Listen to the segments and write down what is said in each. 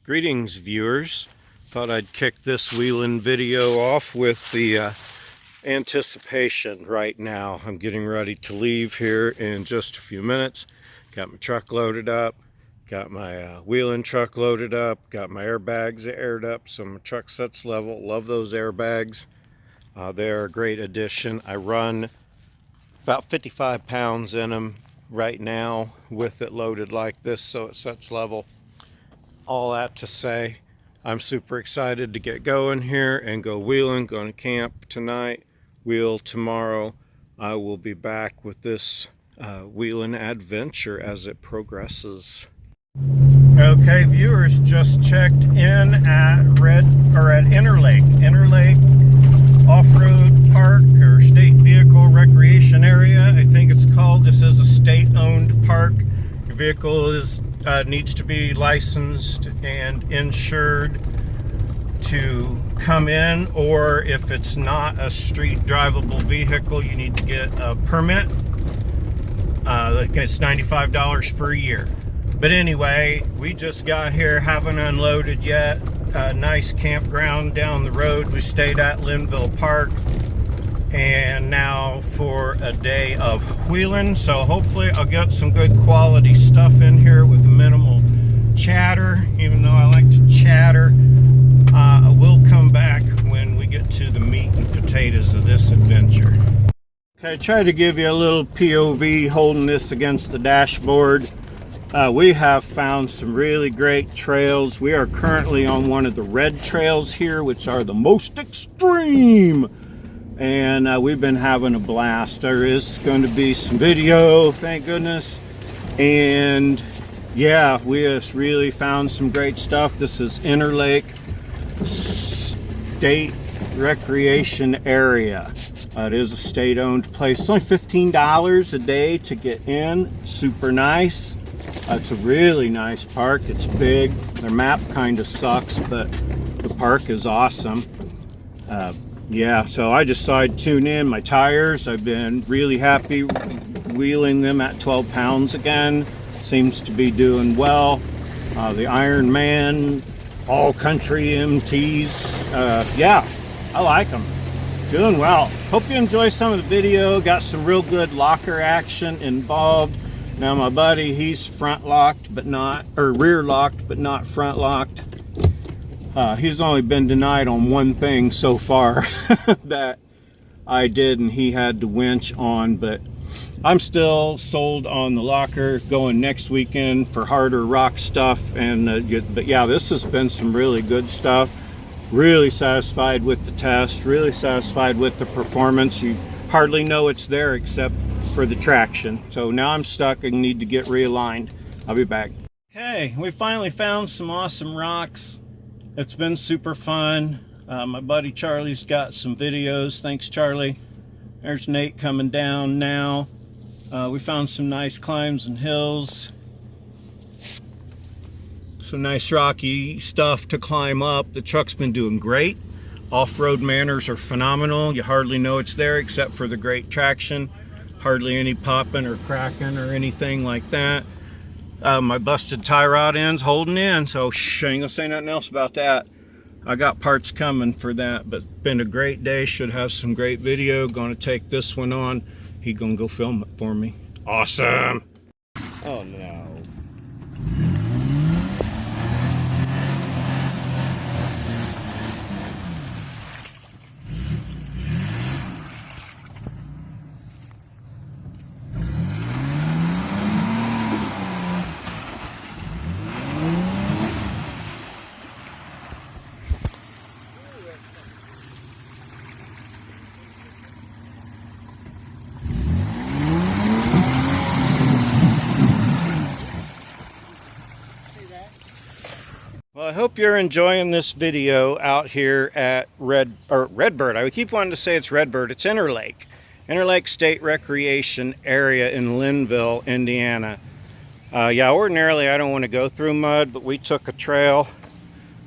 Greetings, viewers. Thought I'd kick this wheeling video off with the anticipation right now. I'm getting ready to leave here in just a few minutes. Got my truck loaded up, got my wheeling truck loaded up, got my airbags aired up so my truck sets level. Love those airbags. They're a great addition. I run about 55 pounds in them right now with it loaded like this so it sets level. All that to say, I'm super excited to get going here and go wheeling. Going to camp tonight, wheel tomorrow. I will be back with this wheeling adventure as it progresses. Okay, viewers, just checked in at Interlake off-road park or state vehicle recreation area. I think it's called. This is a state-owned park. Your vehicle needs to be licensed and insured to come in, or if it's not a street drivable vehicle, you need to get a permit. It's $95 for a year. But anyway, we just got here, haven't unloaded yet. A nice campground down the road we stayed at, Linville Park. And now for a day of wheeling, so hopefully I'll get some good quality stuff in here with minimal chatter. Even though I like to chatter, I will come back when we get to the meat and potatoes of this adventure. Okay, I tried to give you a little POV holding this against the dashboard. We have found some really great trails. We are currently on one of the red trails here, which are the most extreme. And we've been having a blast. There is going to be some video, thank goodness. And yeah, we just really found some great stuff. This is Interlake State Recreation Area. It is a state-owned place. It's only $15 a day to get in. Super nice. It's a really nice park. It's big. Their map kind of sucks, but the park is awesome. Yeah, so I just thought I'd tune in. My tires, I've been really happy wheeling them at 12 pounds again. Seems to be doing well. The Iron Man all country MTs, yeah, I like them. Doing well. Hope you enjoy some of the video. Got some real good locker action involved. Now my buddy, he's front locked but not, or rear locked but not front locked. He's only been denied on one thing so far that I did, and he had to winch on, but I'm still sold on the locker. Going next weekend for harder rock stuff. And but yeah, this has been some really good stuff. Really satisfied with the test, really satisfied with the performance. You hardly know it's there except for the traction. So now I'm stuck and need to get realigned. I'll be back. Okay, we finally found some awesome rocks. It's been super fun. My buddy Charlie's got some videos. Thanks, Charlie. There's Nate coming down now. We found some nice climbs and hills. Some nice rocky stuff to climb up. The truck's been doing great. Off-road manners are phenomenal. You hardly know it's there except for the great traction. Hardly any popping or cracking or anything like that. My busted tie rod end's holding in, so I ain't gonna say nothing else about that. I got parts coming for that, but been a great day. Should have some great video. Gonna take this one on. He gonna go film it for me. Awesome. Oh no. Well, I hope you're enjoying this video out here at Redbird. I keep wanting to say it's Redbird. It's Interlake State Recreation Area in Linville, Indiana. Yeah, ordinarily I don't want to go through mud, but we took a trail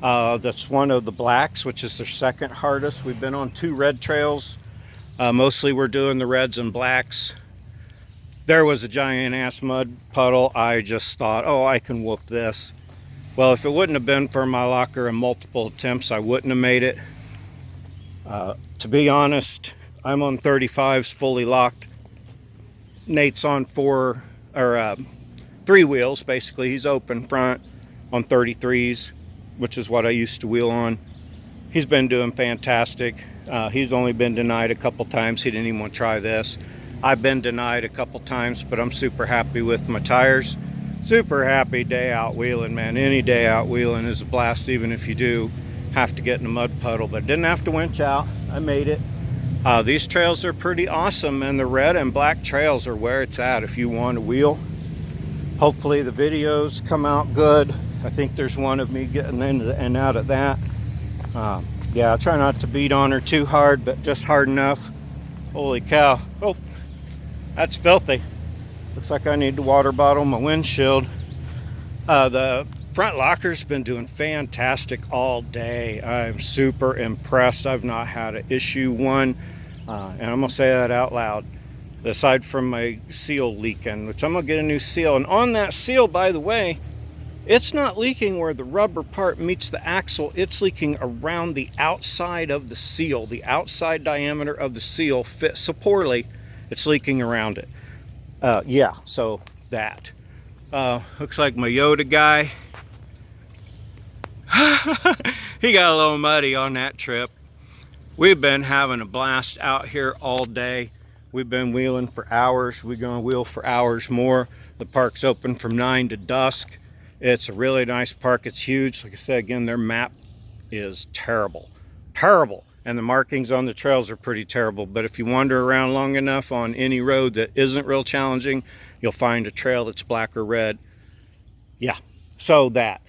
that's one of the blacks, which is their second hardest. We've been on 2 red trails. Mostly we're doing the reds and blacks. There was a giant ass mud puddle. I just thought, oh, I can whoop this. Well, if it wouldn't have been for my locker and multiple attempts, I wouldn't have made it. To be honest, I'm on 35s fully locked. Nate's on 3 wheels, basically. He's open front on 33s, which is what I used to wheel on. He's been doing fantastic. He's only been denied a couple times. He didn't even want to try this. I've been denied a couple times, but I'm super happy with my tires. Super happy day out wheeling, man. Any day out wheeling is a blast, even if you do have to get in a mud puddle. But didn't have to winch out. I made it. These trails are pretty awesome, and the red and black trails are where it's at if you want to wheel. Hopefully the videos come out good. I think there's one of me getting in and out of that. Yeah, I try not to beat on her too hard, but just hard enough. Holy cow. Oh, that's filthy. Looks like I need to water bottle my windshield. The front locker's been doing fantastic all day. I'm super impressed. I've not had an issue one, and I'm gonna say that out loud. Aside from my seal leaking, which I'm gonna get a new seal. And on that seal, by the way, it's not leaking where the rubber part meets the axle. It's leaking around the outside of the seal. The outside diameter of the seal fits so poorly, it's leaking around it. Yeah, so that. Looks like my Yoda guy. He got a little muddy on that trip. We've been having a blast out here all day. We've been wheeling for hours. We're going to wheel for hours more. The park's open from 9 to dusk. It's a really nice park. It's huge. Like I said, again, their map is terrible. Terrible. And the markings on the trails are pretty terrible. But if you wander around long enough on any road that isn't real challenging, you'll find a trail that's black or red. Yeah, so that.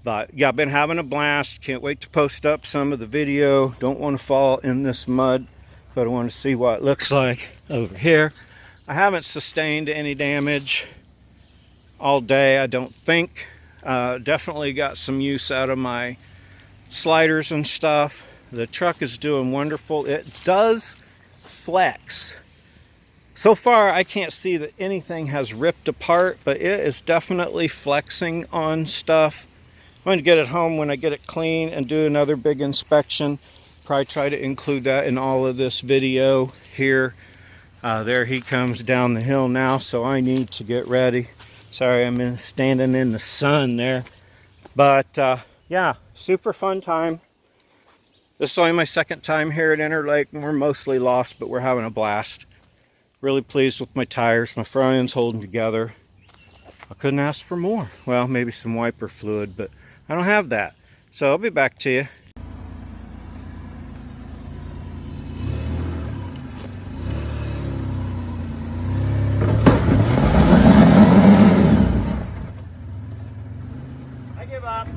But yeah, I've been having a blast. Can't wait to post up some of the video. Don't want to fall in this mud, but I want to see what it looks like over here. I haven't sustained any damage all day, I don't think. Definitely got some use out of my sliders and stuff. The truck is doing wonderful. It does flex. So far, I can't see that anything has ripped apart, but it is definitely flexing on stuff. I'm going to get it home when I get it clean and do another big inspection. Probably try to include that in all of this video here. There he comes down the hill now, so I need to get ready. Sorry, I'm standing in the sun there. But yeah, super fun time. This is only my second time here at Interlake, and we're mostly lost, but we're having a blast. Really pleased with my tires. My front end's holding together. I couldn't ask for more. Well, maybe some wiper fluid, but I don't have that. So I'll be back to you. I give up.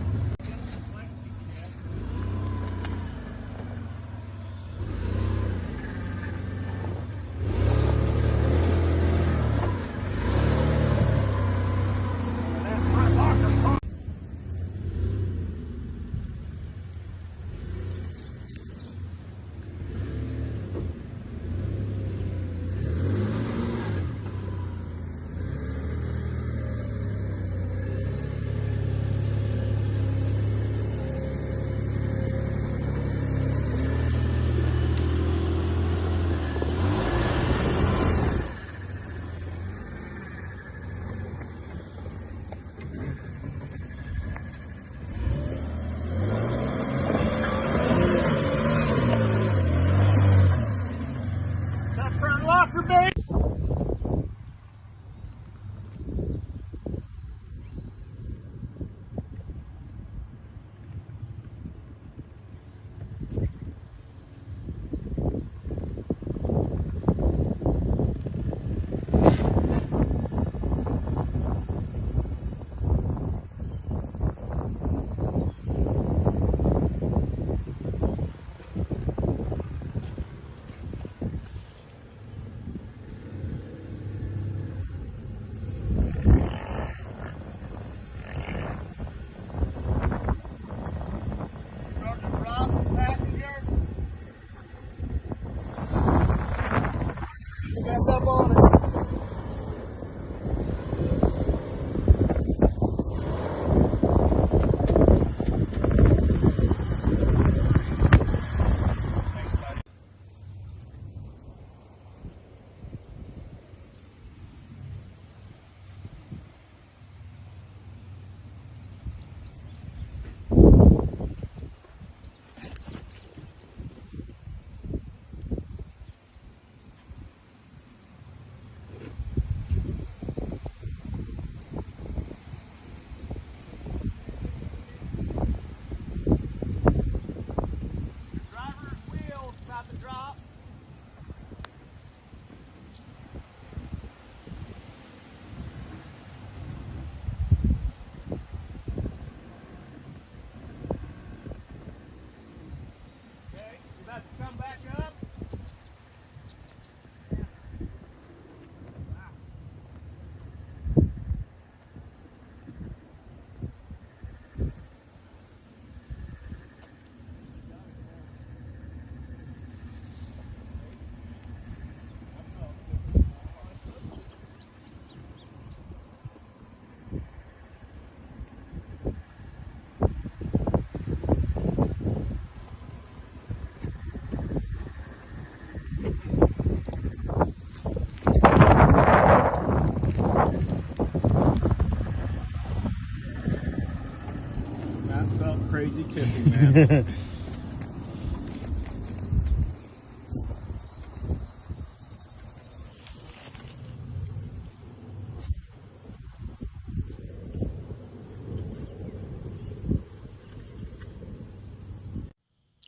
I'm crazy tipping, man.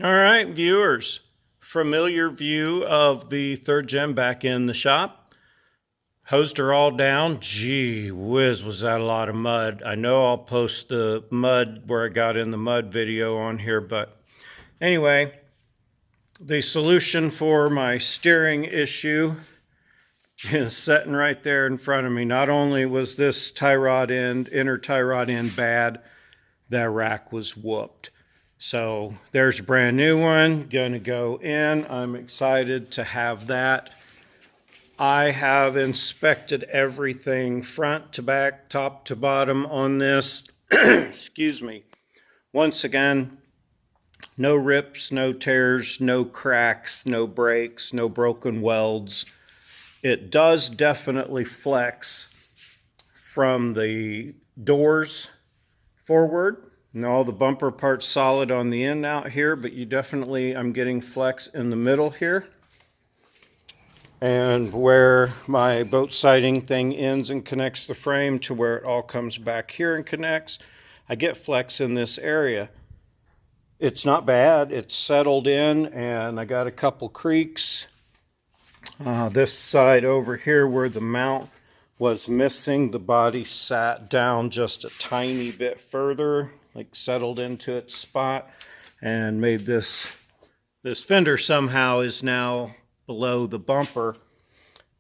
All right, viewers, familiar view of the third gen back in the shop. Hosed her all down. Gee whiz, was that a lot of mud. I know I'll post the mud where I got in the mud video on here, but anyway, the solution for my steering issue is sitting right there in front of me. Not only was this tie rod end, inner tie rod end bad, that rack was whooped. So there's a brand new one gonna go in. I'm excited to have that. I have inspected everything front to back, top to bottom on this. Excuse me. Once again, no rips, no tears, no cracks, no breaks, no broken welds. It does definitely flex from the doors forward. And all the bumper parts solid on the end out here, but you definitely, I'm getting flex in the middle here. And where my boat siding thing ends and connects the frame to where it all comes back here and connects, I get flex in this area. It's not bad, it's settled in, and I got a couple creaks. This side over here where the mount was missing, the body sat down just a tiny bit further, like settled into its spot, and made this fender somehow is now below the bumper.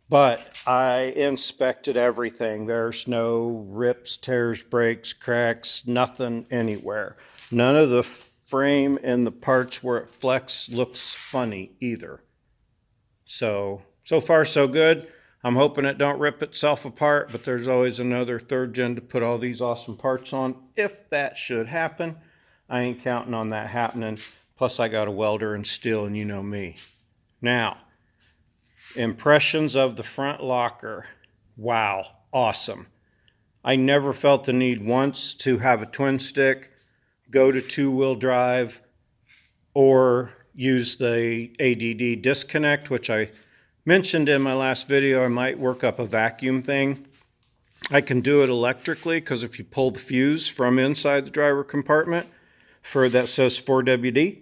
But I inspected everything. There's no rips, tears, breaks, cracks, nothing anywhere. None of the frame and the parts where it flex looks funny either. So far so good. I'm hoping it don't rip itself apart, but there's always another third gen to put all these awesome parts on. If that should happen, I ain't counting on that happening. Plus I got a welder and steel, and you know me. Now, impressions of the front locker. Wow, awesome. I never felt the need once to have a twin stick, go to two-wheel drive, or use the ADD disconnect, which I mentioned in my last video. I might work up a vacuum thing. I can do it electrically, because if you pull the fuse from inside the driver compartment for that says 4WD,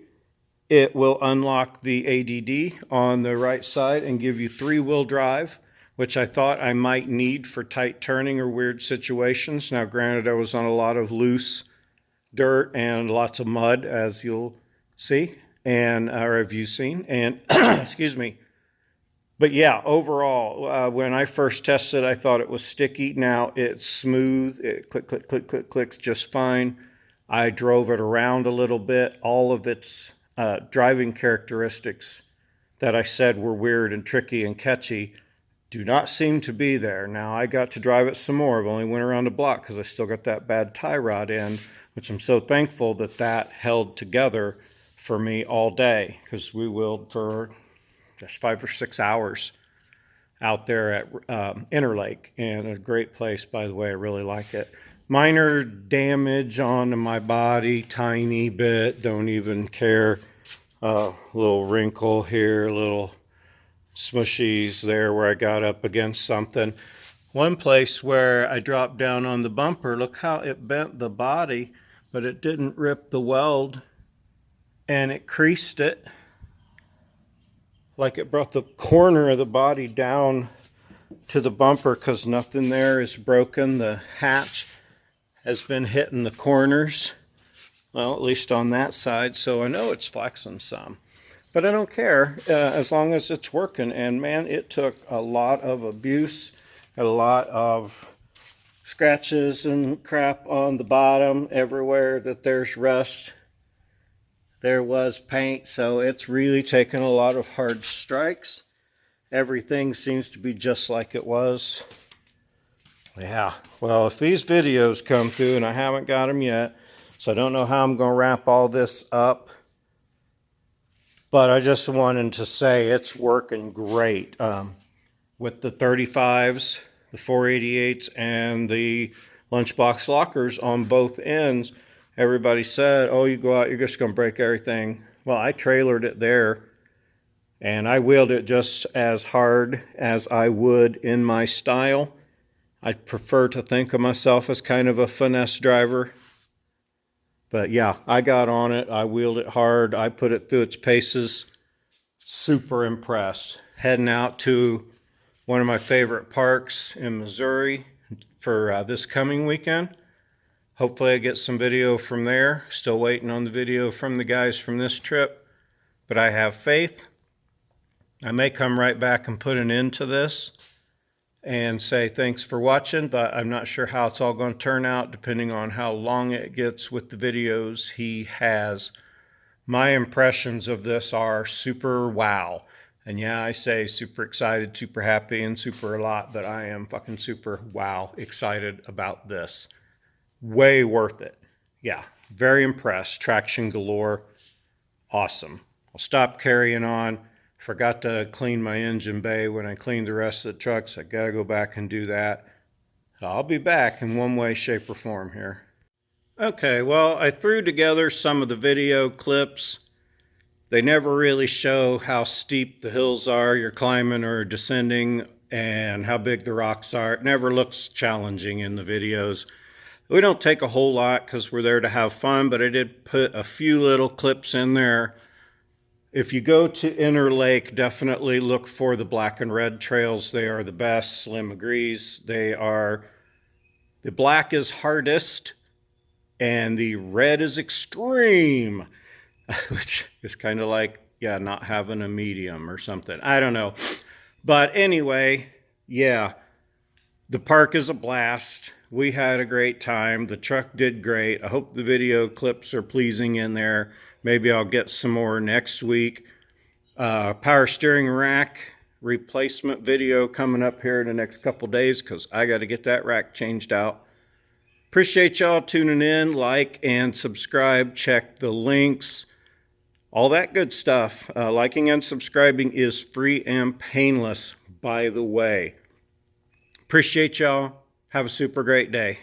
it will unlock the ADD on the right side and give you three-wheel drive, which I thought I might need for tight turning or weird situations. Now, granted, I was on a lot of loose dirt and lots of mud, as you'll see, and or have you seen, and excuse me. But yeah, overall, when I first tested, I thought it was sticky. Now it's smooth. It clicks just fine. I drove it around a little bit. All of its driving characteristics that I said were weird and tricky and catchy do not seem to be there. Now I got to drive it some more. I've only went around the block because I still got that bad tie rod end, which I'm so thankful that held together for me all day, because we wheeled for just 5 or 6 hours out there at Interlake, and a great place, by the way. I really like it. Minor damage on my body, tiny bit, don't even care. Little wrinkle here, little smushies there where I got up against something. One place where I dropped down on the bumper, look how it bent the body, but it didn't rip the weld, and it creased it. Like it brought the corner of the body down to the bumper, because nothing there is broken. The hatch has been hitting the corners, well, at least on that side, so I know it's flexing some. But I don't care, as long as it's working. And man, it took a lot of abuse, a lot of scratches and crap on the bottom. Everywhere that there's rust, there was paint, so it's really taken a lot of hard strikes. Everything seems to be just like it was. Yeah, well, if these videos come through, and I haven't got them yet, so I don't know how I'm going to wrap all this up, but I just wanted to say it's working great. With the 35s, the 488s, and the lunchbox lockers on both ends, Everybody said, oh, you go out, you're just going to break everything. Well, I trailered it there, and I wheeled it just as hard as I would in my style. I prefer to think of myself as kind of a finesse driver. But yeah, I got on it. I wheeled it hard. I put it through its paces. Super impressed. Heading out to one of my favorite parks in Missouri for this coming weekend. Hopefully I get some video from there. Still waiting on the video from the guys from this trip, but I have faith. I may come right back and put an end to this and say thanks for watching, but I'm not sure how it's all going to turn out depending on how long it gets with the videos he has. My impressions of this are super wow. And yeah, I say super excited, super happy, and super a lot, but I am fucking super wow excited about this. Way worth it. Yeah, very impressed. Traction galore. Awesome. I'll stop carrying on. Forgot to clean my engine bay when I cleaned the rest of the trucks. I gotta go back and do that. I'll be back in one way, shape, or form here. Okay, well, I threw together some of the video clips. They never really show how steep the hills are you're climbing or descending and how big the rocks are. It never looks challenging in the videos. We don't take a whole lot because we're there to have fun, but I did put a few little clips in there. If you go to Interlake, definitely look for the black and red trails. They are the best. Slim agrees. The black is hardest and the red is extreme, which is kind of like, yeah, not having a medium or something. I don't know. But anyway, yeah, the park is a blast. We had a great time. The truck did great. I hope the video clips are pleasing in there. Maybe I'll get some more next week. Power steering rack replacement video coming up here in the next couple days because I got to get that rack changed out. Appreciate y'all tuning in. Like and subscribe. Check the links. All that good stuff. Liking and subscribing is free and painless, by the way. Appreciate y'all. Have a super great day.